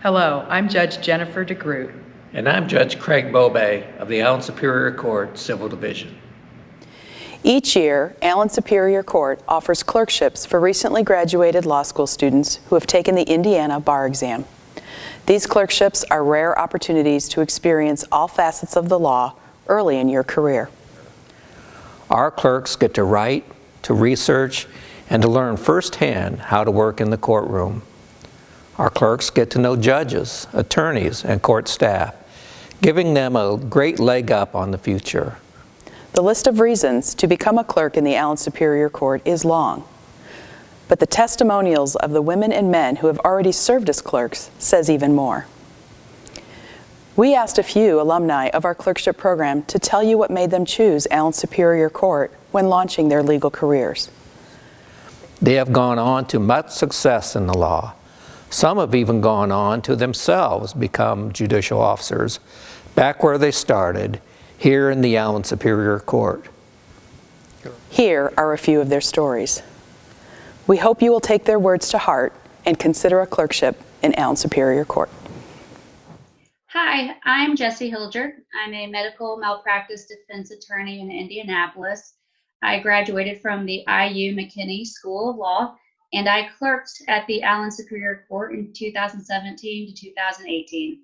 Hello, I'm Judge Jennifer DeGroot. And I'm Judge Craig Bobay of the Allen Superior Court Civil Division. Each year, Allen Superior Court offers clerkships for recently graduated law school students who have taken the Indiana bar exam. These clerkships are rare opportunities to experience all facets of the law early in your career. Our clerks get to write, to research, and to learn firsthand how to work in the courtroom. Our clerks get to know judges, attorneys, and court staff, giving them a great leg up on the future. The list of reasons to become a clerk in the Allen Superior Court is long, but the testimonials of the women and men who have already served as clerks says even more. We asked a few alumni of our clerkship program to tell you what made them choose Allen Superior Court when launching their legal careers. They have gone on to much success in the law. Some have even gone on to themselves become judicial officers, back where they started, here in the Allen Superior Court. Here are a few of their stories. We hope you will take their words to heart and consider a clerkship in Allen Superior Court. Hi, I'm Jessie Hilger. I'm a medical malpractice defense attorney in Indianapolis. I graduated from the IU McKinney School of Law, and I clerked at the Allen Superior Court in 2017 to 2018.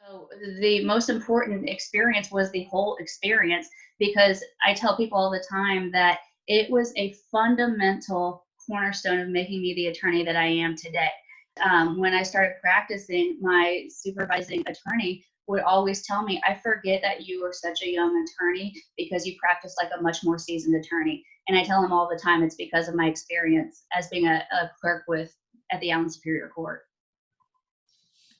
So the most important experience was the whole experience, because I tell people all the time that it was a fundamental cornerstone of making me the attorney that I am today. When I started practicing, my supervising attorney would always tell me, I forget that you are such a young attorney because you practice like a much more seasoned attorney. And I tell him all the time it's because of my experience as being a clerk at the Allen Superior Court.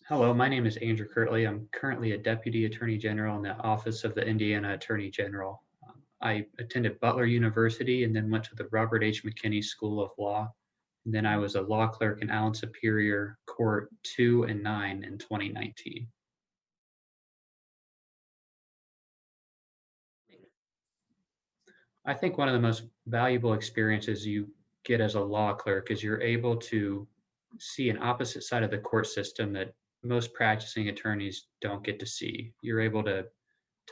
Hello, my name is Andrew Kirtley. I'm currently a Deputy Attorney General in the Office of the Indiana Attorney General. I attended Butler University and then went to the Robert H. McKinney School of Law. And then I was a law clerk in Allen Superior Court 2 and 9 in 2019. I think one of the most valuable experiences you get as a law clerk is you're able to see an opposite side of the court system that most practicing attorneys don't get to see. You're able to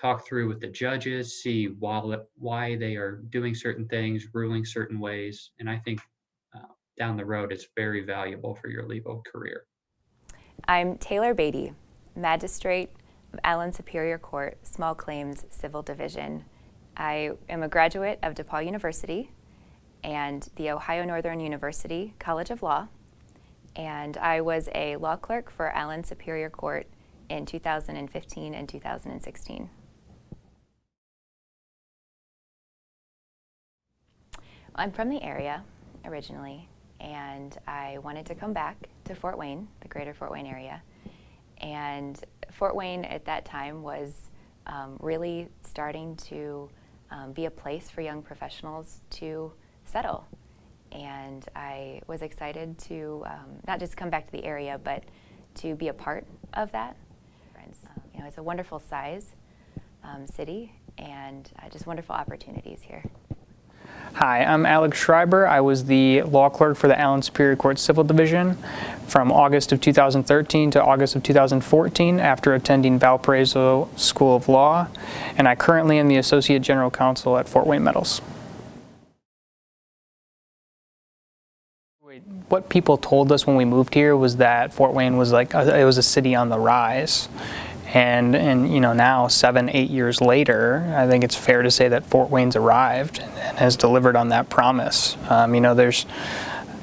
talk through with the judges, see why they are doing certain things, ruling certain ways, and I think down the road it's very valuable for your legal career. I'm Taylor Beatty, Magistrate of Allen Superior Court, Small Claims Civil Division. I am a graduate of DePaul University and the Ohio Northern University College of Law, and I was a law clerk for Allen Superior Court in 2015 and 2016. I'm from the area originally, and I wanted to come back to Fort Wayne, the greater Fort Wayne area. And Fort Wayne at that time was really starting to be a place for young professionals to settle. And I was excited to not just come back to the area, but to be a part of that. You know, it's a wonderful size city, and just wonderful opportunities here. Hi, I'm Alex Schreiber. I was the law clerk for the Allen Superior Court Civil Division from August of 2013 to August of 2014 after attending Valparaiso School of Law, and I currently am the Associate General Counsel at Fort Wayne Metals. What people told us when we moved here was that Fort Wayne was like, it was a city on the rise. And you know, now 7-8 years later, I think it's fair to say that Fort Wayne's arrived and has delivered on that promise. You know, there's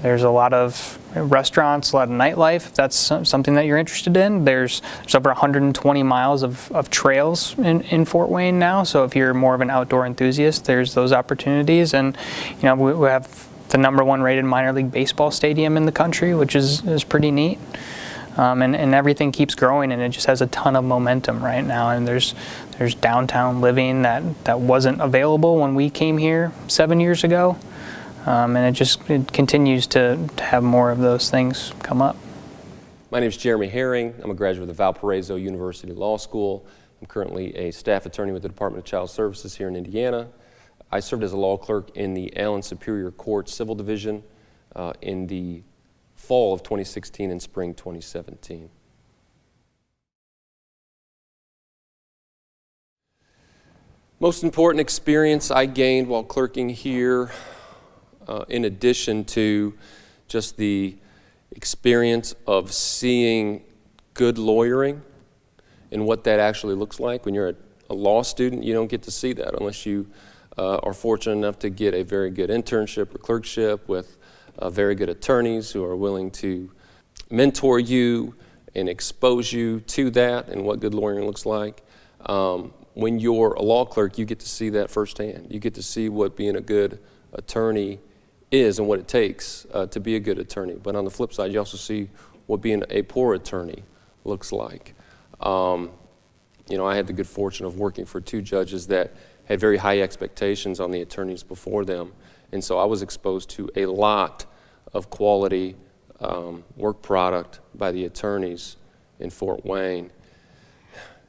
a lot of restaurants, a lot of nightlife, if that's something that you're interested in. There's over 120 miles of trails in Fort Wayne now, so if you're more of an outdoor enthusiast, there's those opportunities. And you know, we have the #1 rated minor league baseball stadium in the country, which is pretty neat. And everything keeps growing, and it just has a ton of momentum right now. And there's downtown living that wasn't available when we came here 7 years ago, and it continues to have more of those things come up. My name is Jeremy Herring. I'm a graduate of Valparaiso University Law School. I'm currently a staff attorney with the Department of Child Services here in Indiana. I served as a law clerk in the Allen Superior Court Civil Division in the fall of 2016 and spring 2017. Most important experience I gained while clerking here, in addition to just the experience of seeing good lawyering and what that actually looks like. When you're a law student, you don't get to see that unless you are fortunate enough to get a very good internship or clerkship with very good attorneys who are willing to mentor you and expose you to that and what good lawyering looks like. When you're a law clerk, you get to see that firsthand. You get to see what being a good attorney is and what it takes to be a good attorney. But on the flip side, you also see what being a poor attorney looks like. You know, I had the good fortune of working for two judges that had very high expectations on the attorneys before them. And so I was exposed to a lot of quality work product by the attorneys in Fort Wayne.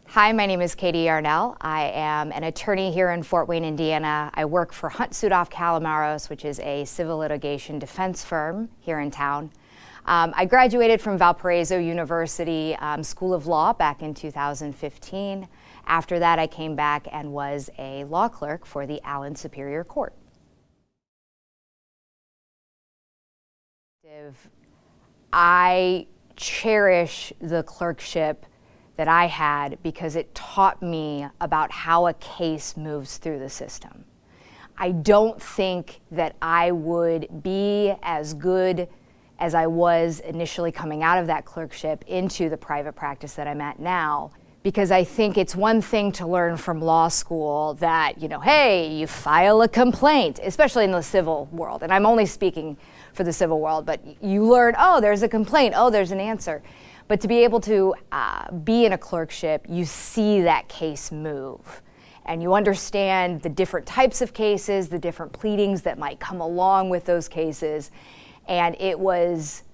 Hi, my name is Katie Yarnell. I am an attorney here in Fort Wayne, Indiana. I work for Hunt Sudoff Calamaros, which is a civil litigation defense firm here in town. I graduated from Valparaiso University School of Law back in 2015. After that, I came back and was a law clerk for the Allen Superior Court. I cherish the clerkship that I had because it taught me about how a case moves through the system. I don't think that I would be as good as I was initially coming out of that clerkship into the private practice that I'm at now, because I think it's one thing to learn from law school that, you know, hey, you file a complaint, especially in the civil world, and I'm only speaking for the civil world, but you learn, oh, there's a complaint, oh, there's an answer. But to be able to be in a clerkship, you see that case move. And you understand the different types of cases, the different pleadings that might come along with those cases. And it was,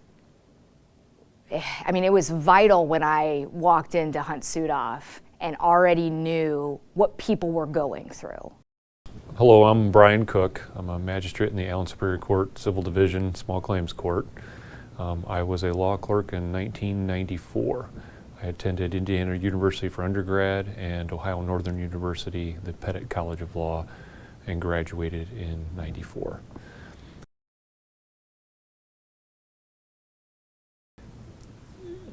it was vital when I walked into Hunt Sudoff and already knew what people were going through. Hello, I'm Brian Cook. I'm a magistrate in the Allen Superior Court Civil Division Small Claims Court. I was a law clerk in 1994. I attended Indiana University for undergrad and Ohio Northern University, the Pettit College of Law, and graduated in '94.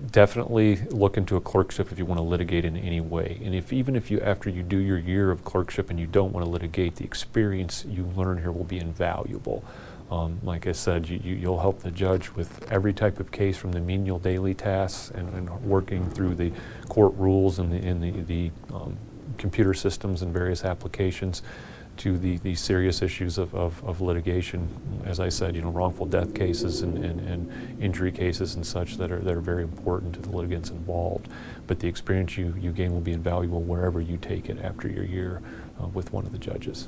Definitely look into a clerkship if you want to litigate in any way. And even if you, after you do your year of clerkship and you don't want to litigate, the experience you learn here will be invaluable. Like I said, you'll help the judge with every type of case, from the menial daily tasks and working through the court rules and the computer systems and various applications, to the serious issues of litigation. As I said, wrongful death cases and injury cases and such that are very important to the litigants involved. But the experience you gain will be invaluable wherever you take it after your year with one of the judges.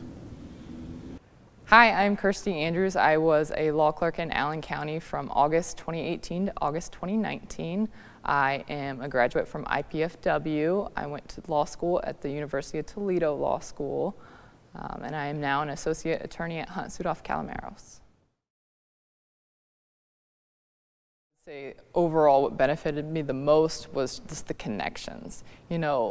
Hi, I'm Kirsty Andrews. I was a law clerk in Allen County from August 2018 to August 2019. I am a graduate from IPFW. I went to law school at the University of Toledo Law School, and I am now an associate attorney at Hunt Sudoff Calamaros. Overall, what benefited me the most was just the connections.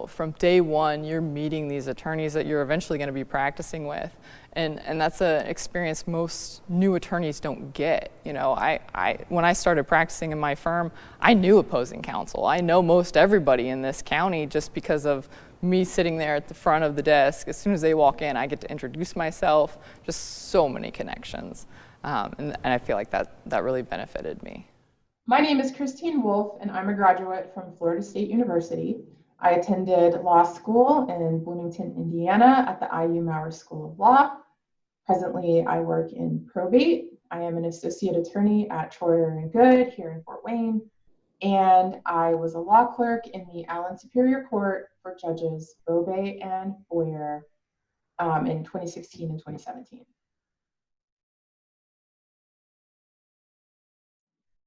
From day one, you're meeting these attorneys that you're eventually going to be practicing with, and that's an experience most new attorneys don't get. When I started practicing in my firm, I knew opposing counsel. I know most everybody in this county just because of me sitting there at the front of the desk. As soon as they walk in, I get to introduce myself. Just so many connections, and I feel like that really benefited me. My name is Christine Wolf, and I'm a graduate from Florida State University. I attended law school in Bloomington, Indiana at the IU Maurer School of Law. Presently, I work in probate. I am an associate attorney at Troyer & Good here in Fort Wayne, and I was a law clerk in the Allen Superior Court for Judges Bobay and Boyer in 2016 and 2017.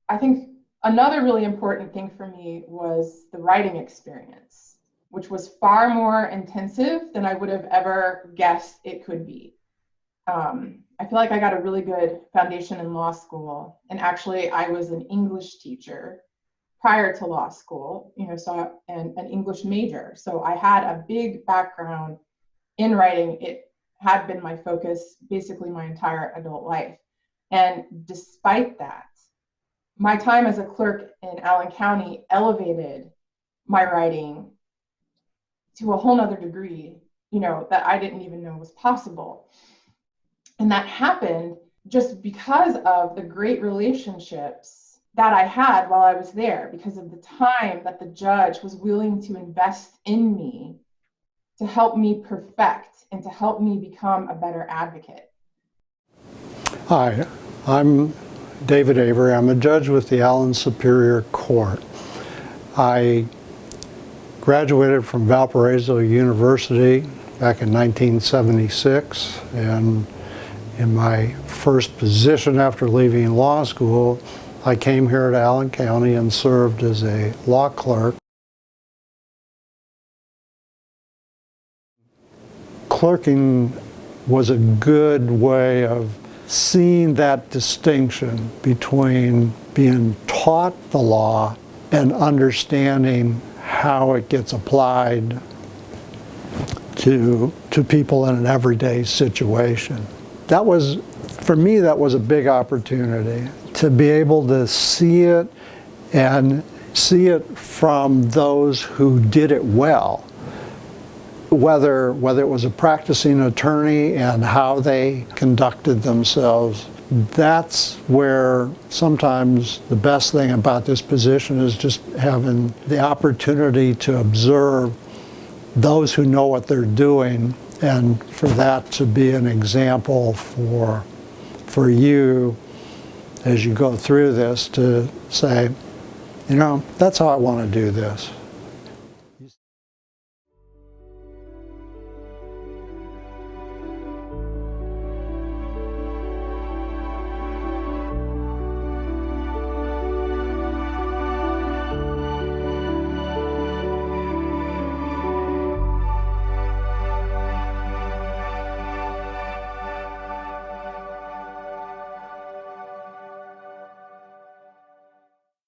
I think another really important thing for me was the writing experience, which was far more intensive than I would have ever guessed it could be. I feel like I got a really good foundation in law school. And actually, I was an English teacher prior to law school, so and an English major. So I had a big background in writing. It had been my focus basically my entire adult life. And despite that, my time as a clerk in Allen County elevated my writing to a whole nother degree, that I didn't even know was possible. And that happened just because of the great relationships that I had while I was there, because of the time that the judge was willing to invest in me to help me perfect and to help me become a better advocate. Hi, I'm David Avery. I'm a judge with the Allen Superior Court. I graduated from Valparaiso University back in 1976, and in my first position after leaving law school, I came here to Allen County and served as a law clerk. Clerking was a good way of seeing that distinction between being taught the law and understanding how it gets applied to people in an everyday situation. That was, for me, that was a big opportunity to be able to see it and see it from those who did it well. Whether it was a practicing attorney and how they conducted themselves, that's where sometimes the best thing about this position is just having the opportunity to observe those who know what they're doing, and for that to be an example for you as you go through this to say, that's how I want to do this.